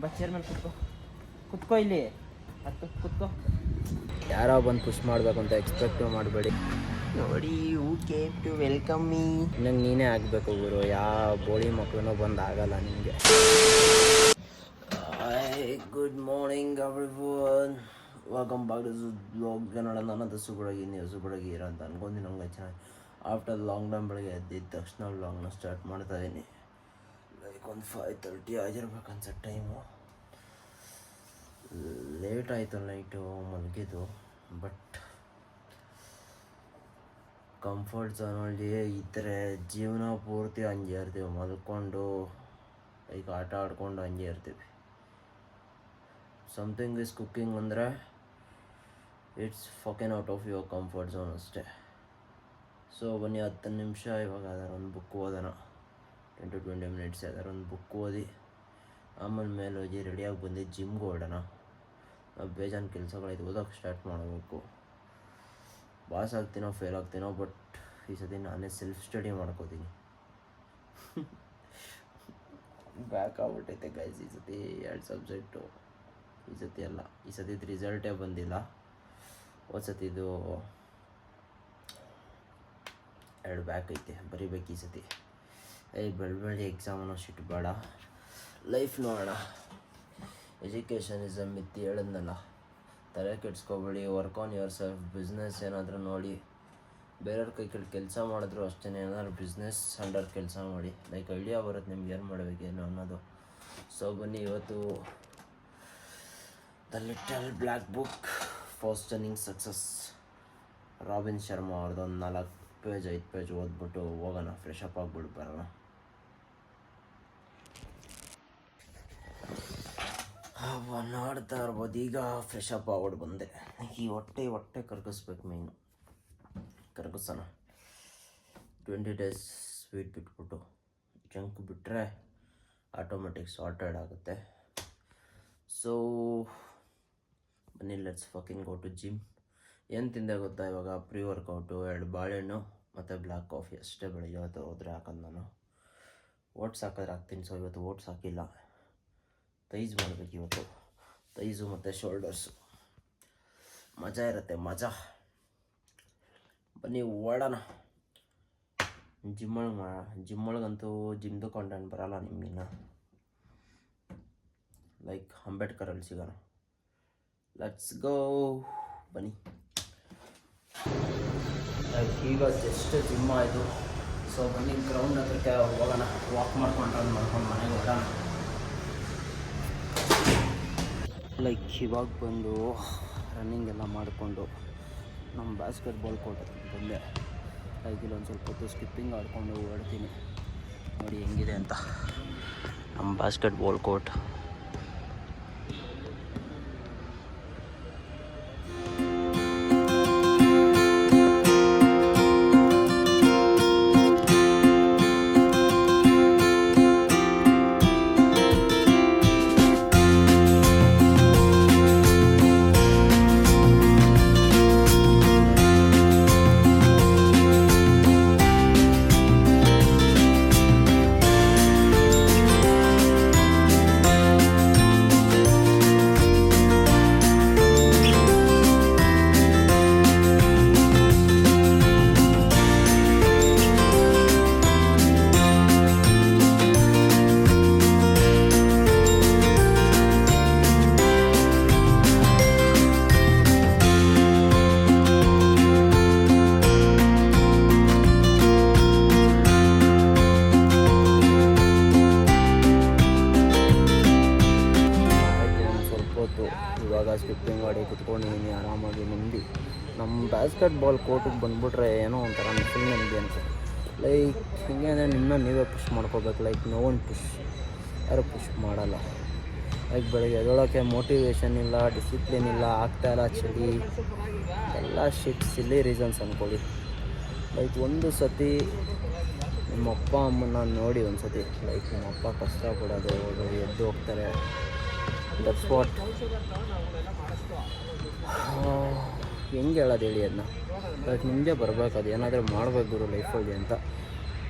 ಬಾ ಚೇರ್ ಮೇಲೆ ಕುತ್ಕೋ ಇಲ್ಲಿ ಕುತ್ಕೋ. ಯಾರೋ ಬಂದು ಪುಷ್ ಮಾಡಬೇಕು ಅಂತ ಎಕ್ಸ್ಪೆಕ್ಟ್ ಮಾಡಬೇಡಿ. ನೋಡಿ you came to welcome me. ನಂಗೆ ನೀನೇ ಆಗಬೇಕು ಗುರು, ಯಾವ ಬೋಳಿ ಮಕ್ಕಳು ಬಂದು ಆಗಲ್ಲ ನಿಮಗೆ. Good morning everyone, welcome back to blog. ನೋಡೋಣ ನನ್ನದು ಸುಬಳಗಿ, ನೀವು ಸುಬಳಗಿ ಇರೋ ಅಂತ ಅನ್ಕೊಂಡು ನಮ್ಗೆ ಚೆನ್ನಾಗಿ ಆಫ್ಟರ್ ಲಾಂಗ್ ಟೈಮ್ ಬೆಳಗ್ಗೆ ಎದ್ದಿದ್ದ ತಕ್ಷಣ ವ್ಲಾಗ್ನ ಸ್ಟಾರ್ಟ್ ಮಾಡ್ತಾಯಿದ್ದೀನಿ. ಲೈಕ್ ಒಂದು 5:30 ಆಗಿರ್ಬೇಕು ಅನ್ಸತ್ತೆ ಟೈಮು. ಲೇಟ್ ಆಯಿತು ನೈಟು ಮಲಗಿದ್ದು. ಬಟ್ ಕಂಫರ್ಟ್ ಝೋನಲ್ಲಿ ಇದ್ದರೆ ಜೀವನ ಪೂರ್ತಿ ಹಂಗೆ ಇರ್ತೀವಿ, ಮಲ್ಕೊಂಡು ಈಗ ಆಟ ಆಡ್ಕೊಂಡು ಹಂಗೆ ಇರ್ತೀವಿ. ಸಮಥಿಂಗ್ ಇಸ್ ಕುಕ್ಕಿಂಗ್ ಅಂದರೆ it's fucking out of your comfort zone ಅಷ್ಟೇ. ಸೊ ಬನ್ನಿ 10 ನಿಮಿಷ ಇವಾಗ ಯಾವ್ದಾರು ಒಂದು ಬುಕ್ ಓದೋಣ. 10 to 20 ಮಿನಿಟ್ಸ್ ಯಾವ್ದಾರು ಒಂದು ಬುಕ್ ಓದಿ ಆಮೇಲೆ ಮೇಲೆ ಹೋಗಿ ರೆಡಿಯಾಗಿ ಬಂದು ಜಿಮ್ಗೆ ಹೊರಡೋಣ. ನಾವು ಬೇಜಾನ್ ಕೆಲಸಗಳೈತೆ, ಓದೋಕ್ಕೆ ಸ್ಟಾರ್ಟ್ ಮಾಡಬೇಕು. ಪಾಸ್ ಆಗ್ತೀನೋ ಫೇಲ್ ಆಗ್ತೀನೋ, ಬಟ್ ಈ ಸತಿ ನಾನೇ ಸೆಲ್ಫ್ ಸ್ಟಡಿ ಮಾಡ್ಕೋತೀನಿ. ಬ್ಯಾಕ್ ಆಗ್ಬಿಟ್ಟೈತೆ ಗೈಸ್ ಈ ಸತಿ 2 ಸಬ್ಜೆಕ್ಟು. ಈ ಸತಿ ಅಲ್ಲ, ಈ ಸತಿ ರಿಸಲ್ಟೇ ಬಂದಿಲ್ಲ. ಹೋದ ಸತಿದು 2 ಬ್ಯಾಕ್ ಐತೆ, ಬರಿಬೇಕು ಈ ಸತಿ. ಬೆಳ್ಳಿ ಎಕ್ಸಾಮ್ ಅನ್ನೋ ಶಿಟ್ ಬೇಡ, ಲೈಫ್ ನೋಡೋಣ. ಎಜುಕೇಷನ್ ಇಸ್ ಅ ಮಿತ್ ಹೇಳಿದ್ನಲ್ಲ, ತಲೆ ಕೆಡ್ಸ್ಕೊಬೇಡಿ. Work on yourself. Business ಏನಾದರೂ ನೋಡಿ, ಬೇರೆಯವ್ರ ಕೈ ಕೆಳಗೆ ಕೆಲಸ ಮಾಡಿದ್ರು ಅಷ್ಟೇ. ಏನಾದ್ರು ಬಿಸ್ನೆಸ್ ಅಂಡರ್ ಕೆಲಸ ಮಾಡಿ, ಲೈಕ್ ಐಡಿಯಾ ಬರುತ್ತೆ ನಿಮ್ಗೆ ಏನು ಮಾಡಬೇಕೇನು ಅನ್ನೋದು. ಸೊ ಬನ್ನಿ ಇವತ್ತು the little black book fast turning success, robin Sharma ಅವ್ರದ್ದು ಒಂದು 4 ಪೇಜ್ 5 ಪೇಜ್ ಓದ್ಬಿಟ್ಟು ಹೋಗೋಣ, ಫ್ರೆಶ್ ಅಪ್ ಆಗಿಬಿಟ್ಟು ಬರೋಣ. ನೋಡ್ತಾ ಇರ್ಬೋದು, ಈಗ ಫ್ರೆಶ್ ಅಪ್ ಆಗ್ಬಿಟ್ಟು ಬಂದೆ. ಈ ಹೊಟ್ಟೆ ಕರ್ಗಿಸ್ಬೇಕು, ಮೇಯ್ನು ಕರ್ಗಿಸೋಣ. 20 days ಸ್ವೀಟ್ ಬಿಟ್ಬಿಟ್ಟು ಜಂಕ್ ಬಿಟ್ಟರೆ ಆಟೋಮೆಟಿಕ್ ಸಾರ್ಟೆಡ್ ಆಗುತ್ತೆ. ಸೊ ಬನ್ನಿ let's fucking go to gym. ಏನು ತಿಂದೆ ಗೊತ್ತಾ ಇವಾಗ? ಪ್ರೀ ವರ್ಕೌಟು, 2 ಬಾಳೆಹಣ್ಣು ಮತ್ತು ಬ್ಲ್ಯಾಕ್ ಕಾಫಿ ಅಷ್ಟೇ. ಬೆಳಿಗ್ಗೆ ಇವತ್ತು ಹೋದರೆ ಹಾಕೋದು ನಾನು. ಓಟ್ಸ್ ಹಾಕಿದ್ರೆ ಹಾಕ್ತೀನಿ. ಸೊ ಇವತ್ತು ಓಟ್ಸ್ ಹಾಕಿಲ್ಲ. ತೈಜ್ ಮಾಡಬೇಕು ಇವತ್ತು, ತೈಜು ಮತ್ತು ಶೋಲ್ಡರ್ಸು. ಮಜಾ ಇರುತ್ತೆ, ಮಜಾ. ಬನ್ನಿ ಓಡೋಣ ಜಿಮ್ಮೊಳಗಂತೂ ಜಿಮ್ದು ಕಾಂಟೆಂಟ್ ಬರೋಲ್ಲ ನಿಮಗಿನ್ನ. ಲೈಕ್ ಅಂಬೇಡ್ಕರಲ್ಲಿ ಸಿಗೋಣ. ಲೆಟ್ಸ್ ಗೋ, ಬನ್ನಿ. ಈಗ ಜಸ್ಟ್ ಜಿಮ್ ಆಯಿತು. ಸೊ ಬನ್ನಿ ಗ್ರೌಂಡ್ ಹತ್ರಕ್ಕೆ ಹೋಗೋಣ. ವಾಕ್ ಮಾಡ್ಕೊಂಡು ಮನೆಗೆ ಹೊರಡೋಣ. ಲೈಕ್ ಇವಾಗ ಬಂದು ರನ್ನಿಂಗ್ ಎಲ್ಲ ಮಾಡಿಕೊಂಡು ನಮ್ಮ ಬಾಸ್ಕೆಟ್ಬಾಲ್ ಕೋರ್ಟ್ ಹತ್ರ ಬಂದೆ. ಲೈಕ್ ಇಲ್ಲೊಂದು ಸ್ವಲ್ಪ ಹೊತ್ತು ಸ್ಕಿಪ್ಪಿಂಗ್ ಆಡ್ಕೊಂಡು ಓಡ್ತೀನಿ. ನೋಡಿ ಹೆಂಗಿದೆ ಅಂತ ನಮ್ಮ ಬಾಸ್ಕೆಟ್ಬಾಲ್ ಕೋರ್ಟ್. ಇವಾಗ ಸ್ಕಿಪ್ಪಿಂಗ್ ಮಾಡಿ ಕುತ್ಕೊಂಡಿದ್ದೀನಿ ಆರಾಮಾಗಿ ನೆಮ್ಮದಿ. ನಮ್ಮ ಬಾಸ್ಕೆಟ್ಬಾಲ್ ಕೋರ್ಟಿಗೆ ಬಂದುಬಿಟ್ರೆ ಏನೋ ಒಂಥರ ಫುಲ್ ನೆಮ್ಮದಿ ಅನ್ಸುತ್ತೆ. ಲೈಕ್ ಹಿಂಗೆ ಅಂದರೆ ನೀವೇ ಪುಷ್ ಮಾಡ್ಕೋಬೇಕು. ಲೈಕ್ ನೋ ಒನ್ ಪುಷ್, ಯಾರು ಪುಷ್ ಮಾಡಲ್ಲ. ಲೈಕ್ ಬೆಳಗ್ಗೆ ಎದ್ದೊಳಕ್ಕೆ ಮೋಟಿವೇಶನ್ ಇಲ್ಲ, ಡಿಸಿಪ್ಲಿನ್ ಇಲ್ಲ, ಆಗ್ತಾಯಿಲ್ಲ, ಚಳಿ ಎಲ್ಲ ಶಿಟ್ ಸಿಲ್ಲಿ ರೀಸನ್ಸ್ ಅಂದ್ಕೊಳ್ಳಿ. ಲೈಕ್ ಒಂದು ಸತಿ ನಿಮ್ಮ ಅಪ್ಪ ಅಮ್ಮನ ನೋಡಿ, ಒಂದು ಸತಿ ಲೈಕ್ ನಿಮ್ಮ ಅಪ್ಪ ಕಷ್ಟಪಡೋದು, ಎದ್ದು ಹೋಗ್ತಾರೆ. That's what. ಹೆಂಗೆ ಹೇಳೋದು ಹೇಳಿ ಅದನ್ನ? ಲೈಕ್ ನಿಮಗೆ ಬರಬೇಕು, ಅದು ಏನಾದರೂ ಮಾಡಬೇಕು ಗುರು ಲೈಫಲ್ಲಿ ಅಂತ.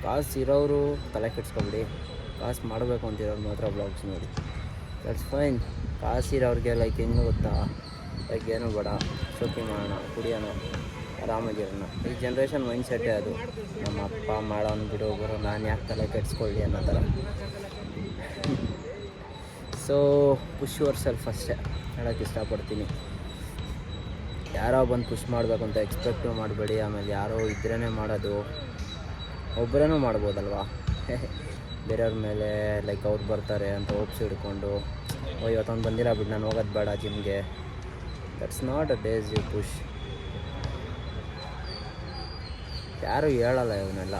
ಕಾಸು ಇರೋರು ತಲೆ ಕೆಡ್ಸ್ಕೊಬಿಡಿ, ಕಾಸು ಮಾಡಬೇಕು ಅಂತಿರೋರು ಮಾತ್ರ ಬ್ಲಾಗ್ಸ್ ನೋಡಿ. That's fine. ಕಾಸಿರೋರಿಗೆ ಲೈಕ್ ಹೆಂಗೆ ಗೊತ್ತಾ, ಲೈಕ್ ಏನೂ ಬೇಡ, ಶೋಕಿ ಮಾಡೋಣ, ಕುಡಿಯೋಣ, ಆರಾಮಾಗಿರೋಣ. ಈ ಜನ್ರೇಷನ್ ಮೈಂಡ್ಸೆಟ್ಟೇ ಅದು. ನಮ್ಮ ಅಪ್ಪ ಮಾಡೋನು ಬಿಡು ಬರೋ, ನಾನು ಯಾಕೆ ತಲೆ ಕೆಡಿಸ್ಕೊಳ್ಳಿ ಅನ್ನೋ ಥರ. ಸೊ ಪುಷ್ ಯುವರ್ ಸೆಲ್ಫ್ ಅಷ್ಟೇ ಹೇಳೋಕ್ಕೆ ಇಷ್ಟಪಡ್ತೀನಿ. ಯಾರೋ ಬಂದು ಪುಷ್ ಮಾಡಬೇಕು ಅಂತ ಎಕ್ಸ್ಪೆಕ್ಟು ಮಾಡಬೇಡಿ. ಆಮೇಲೆ ಯಾರೋ ಇದ್ರೇ ಮಾಡೋದು, ಒಬ್ಬರೇನೂ ಮಾಡ್ಬೋದಲ್ವಾ. ಬೇರೆಯವ್ರ ಮೇಲೆ ಲೈಕ್ ಅವ್ರು ಬರ್ತಾರೆ ಅಂತ ಹೋಪ್ಸ್ ಹಿಡ್ಕೊಂಡು, ಇವತ್ತೊಂದು ಬಂದಿಲ್ಲ ಬಿಟ್ಟು ನಾನು ಹೋಗೋದು ಬೇಡ ಜಿಮ್ಗೆ. That's not a days you push. ಯಾರೂ ಹೇಳಲ್ಲ ಇವನ್ನೆಲ್ಲ.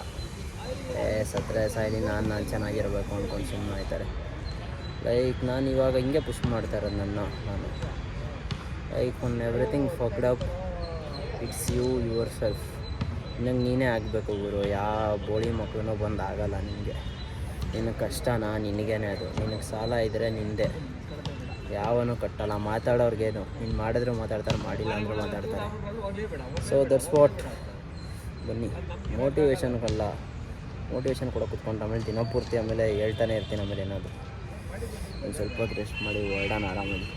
ಸತ್ತರೆ ಸಾಯಲಿ, ನಾನು ಚೆನ್ನಾಗಿರಬೇಕು ಅಂದ್ಕೊಂಡು ಸುಮ್ಮನೆ ಆಯ್ತಾರೆ. ಲೈಕ್ ನಾನು ಇವಾಗ ಹಿಂಗೆ ಪುಷ್ ಮಾಡ್ತಾ ಇರೋದು ನಾನು like one everything ಫಕ್ಡ್ up. It's your self. ನಿನಗೆ ನೀನೇ ಆಗಬೇಕು ಗುರು. ಯಾವ ಬೋಳಿ ಮಕ್ಕಳನ್ನೂ ಬಂದು ಆಗಲ್ಲ ನಿನಗೆ. ನಿನಗೆ ಕಷ್ಟನಾ ನಿನಗೇನೆ ಅದು. ನಿನಗೆ ಸಾಲ ಇದ್ದರೆ ನಿಂದೆ, ಯಾವನೂ ಕಟ್ಟಲ್ಲ. ಮಾತಾಡೋರ್ಗೇನು, ನೀನು ಮಾಡಿದ್ರು ಮಾತಾಡ್ತಾರೆ, ಮಾಡಿಲ್ಲ ಅಂದರೂ ಮಾತಾಡ್ತಾರೆ. So that's what. ಬನ್ನಿ, ಮೋಟಿವೇಶನ್ಗಲ್ಲ, ಮೋಟಿವೇಶನ್ ಕೂಡ ಕೂತ್ಕೊಂಡು ಆಮೇಲೆ ದಿನಪೂರ್ತಿ ಆಮೇಲೆ ಹೇಳ್ತಾನೆ ಇರ್ತೀನಿ. ಆಮೇಲೆ ಏನಾದರೂ ಒಂದು ಸ್ವಲ್ಪ ಹೊತ್ತು ರೆಸ್ಟ್ ಮಾಡಿ ಹೊರಡೋಣ ಆರಾಮಾಗಿ.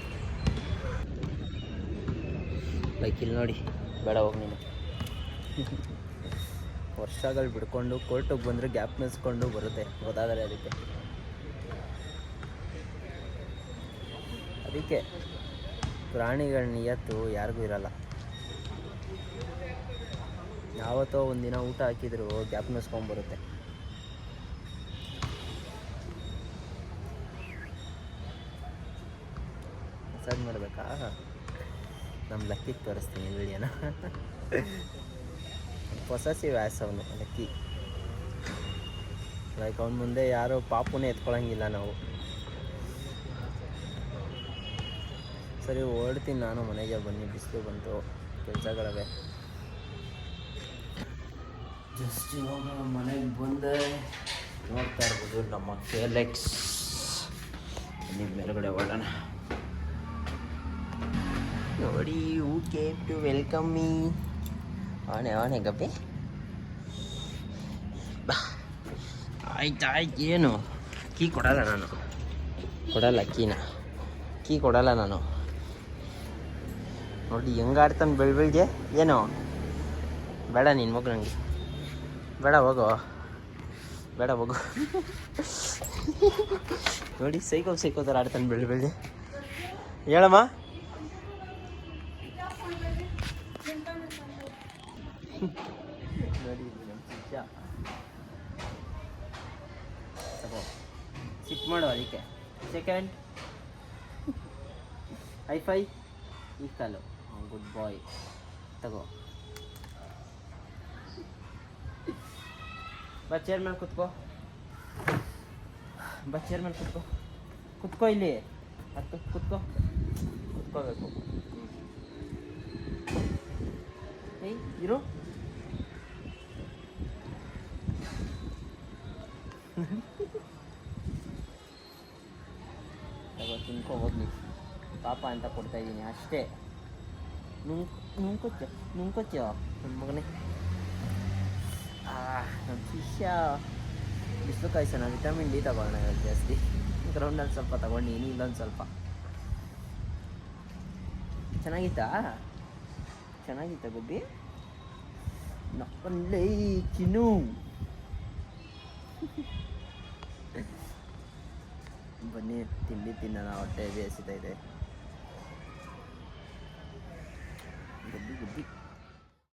ಲೈಕ್ ಇಲ್ಲಿ ನೋಡಿ, ಬೇಡ ಹೋಗಿ ನೀನು. ವರ್ಷಗಳು ಬಿಡ್ಕೊಂಡು ಕೋರ್ಟಿಗೆ ಬಂದರೆ ಗ್ಯಾಪ್ ನಿಲ್ಸ್ಕೊಂಡು ಬರುತ್ತೆ, ಗೊತ್ತಾದರೆ ಅದಕ್ಕೆ ಪ್ರಾಣಿಗಳ ನಿಯತ್ತು ಯಾರಿಗೂ ಇರಲ್ಲ. ಯಾವತ್ತೋ ಒಂದಿನ ಊಟ ಹಾಕಿದ್ರು ಗ್ಯಾಪ್ ನಿಲ್ಸ್ಕೊಂಡ್ಬರುತ್ತೆ. ಮಸಾಜ್ ಮಾಡಬೇಕಾ? ನಮ್ಮ ಲಕ್ಕಿಗೆ ತೋರಿಸ್ತೀನಿ ವಿಡಿಯೋನ. ಪೊಸೆಸಿವ್ ಆ್ಯಸ್ ಅವನು ಲಕ್ಕಿ. ಲೈಕ್ ಅವನ ಮುಂದೆ ಯಾರೋ ಪಾಪುನೇ ಎತ್ಕೊಳಂಗಿಲ್ಲ ನಾವು. ಸರಿ ಹೊರಡ್ತೀನಿ ನಾನು ಮನೆಗೆ. ಬನ್ನಿ, ಬಿಸಿಲು ಬಂತು, ಕೆಲಸಗಳವೆ. ಜಸ್ಟ್ ಇವಾಗ ಮನೆಗೆ ಬಂದೆ. ನೋಡ್ತಾ ಇರ್ಬೋದು ನಮ್ಮ KLX. ನಿಮ್ಮ ಮೇಲ್ಗಡೆ ಹೊರಡೋಣ. ನೋಡಿ, who came to welcome me. ಆನೆ ಗಪ್ಪೆ ಬಾ. ಆಯ್ತು ಏನು ಕೀ ಕೊಡಲ್ಲ ನಾನು, ಕೊಡಲ್ಲ ಕೀ ಕೊಡಲ್ಲ ನಾನು. ನೋಡಿ ಹೆಂಗಾಡ್ತಾನೆ ಬೆಳ್ಬೆಳ್ಗೆ. ಏನು ಬೇಡ ನಿನ್ನ ಮಗು, ನನಗೆ ಬೇಡ, ಹೋಗು. ನೋಡಿ ಸೈಕೋ ಥರ ಆಡ್ತಾನೆ ಬೆಳ್ಬೆಳ್ಗೆ. ಹೇಳಮ್ಮ. ನೋಡಿ ನಮ್ಮ ಶಿಷ್ಯ ಸಿಟ್ ಮಾಡು ಅದಕ್ಕೆ. ಸೆಕೆಂಡ್ ಹೈ-ಫೈ ಈ ಕಾಲು. ಗುಡ್ ಬಾಯ್. ತಗೋ, ಬಾ ಚೇರ್ ಮೇಲೆ ಕುತ್ಕೋ. ಕುತ್ಕೋ ಇಲ್ಲಿ. ಹತ್ತು ಕುತ್ಕೋಬೇಕು. ಏಯ್ ಇರು. ತಗೋ, ತಿನ್ಕೋ ಹೋಗ್ಲಿ. ಪಾಪ ಅಂತ ಕೊಡ್ತಾಯಿದ್ದೀನಿ ಅಷ್ಟೇ. ನುಂಗ್ಕೊಚ್ಚೋ ನನ್ನ ಮಗನೇ. ನಮ್ಮ ಶಿಷ್ಯ. ಬಿಸಿಲು ಕಾಯಿಸೋಣ, ವಿಟಮಿನ್ ಡಿ ತಗೋಣ ಜಾಸ್ತಿ. ಗ್ರೌಂಡಲ್ಲಿ ಸ್ವಲ್ಪ ತಗೊಂಡಿನಿ, ಇಲ್ಲೊಂದು ಸ್ವಲ್ಪ. ಚೆನ್ನಾಗಿತ್ತಾ ಗುಬ್ಬಿ? ನಪ್ಪಲ್ಲೇ ಚಿನ್ನು. ಬನ್ನಿ ತಿಂಡಿ ತಿನ್ನೋಣ, ಹೊಟ್ಟೆ ಬೇಯಿಸ್ತಾ ಇದೆ.